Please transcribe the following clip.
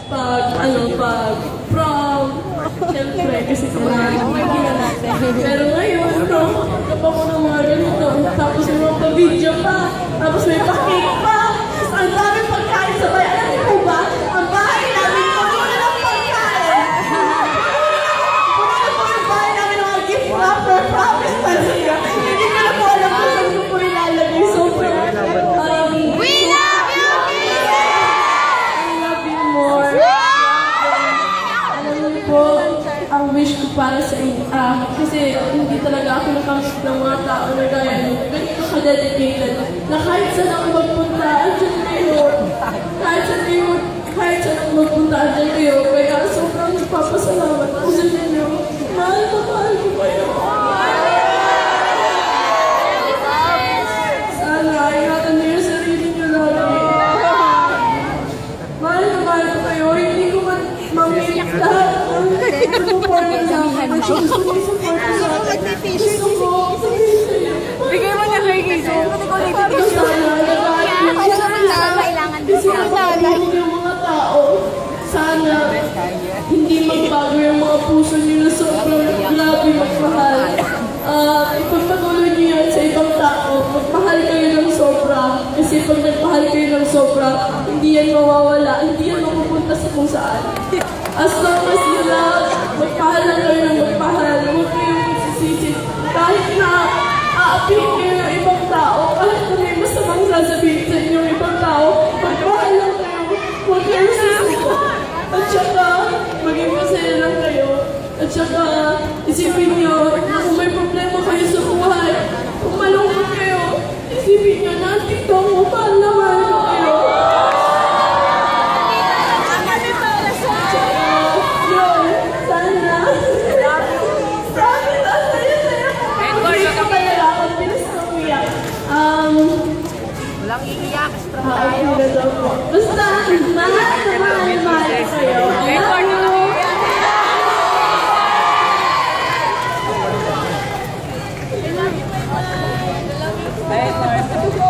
pag prom, siyempre, kasi kumain natin. Pero ngayon, no, kapag ko ng mga ganito, tapos may mga pa-video pa, tapos may pa-cake pa, tapos ang dami pagkain sabay. Alam niyo po ba, ang bahay namin, puno na ng pagkain. Puno na po yung bahay namin ng mga gift wrapper, promise talaga. Hindi ko na po alam kung saan ko po ilalagay. So, We love you, I love you more. Alam niyo po, ang wish ko para sa inyo, kasi hindi talaga ako nakamit ng mga tao na gaya nyo. Ganito ka-dedicated na kahit saan ako magpunta, andyan kayo. Kahit saan ako magpunta, andyan kayo. Kaya sobrang nagpapasalamat ako sa inyo. Mahal ko kayo. Sana, ingatan niyo yung sarili niyo lagi. Mahal ko kayo. Hindi ko mamit lahat ng support sa akin. Gusto ko support sa akin. Gusto ko. Bigay mo niya kay Gizo. Sana, kasi ang yung mga tao, sana hindi magbago yung mga puso niyo na sobrang grabe magmahal. Ipagpatuloy niyo yan sa ibang tao. Magmahal kayo ng sobra. Kasi pag nagmahal kayo ng sobra, hindi yan mawawala. Hindi yan mapupunta sa kung saan. As long as you love, magpahal lang kayo ng magpahal. Huwag kayong magsisisi. Kahit na aapihin kayo ng ibang tao, kahit na may masamang sasabihin sa inyo ng ibang tao, magpahal lang kayo. Huwag kayong sisuko. At saka, maging masaya lang kayo. At saka, isipin nyo na kung may problema kayo sa buhay, kung malungkot kayo, isipin nyo na, dito ako, mahal na mahal ko kayo. Walang iiyak. Basta, mahal kayo. Hey, Lord.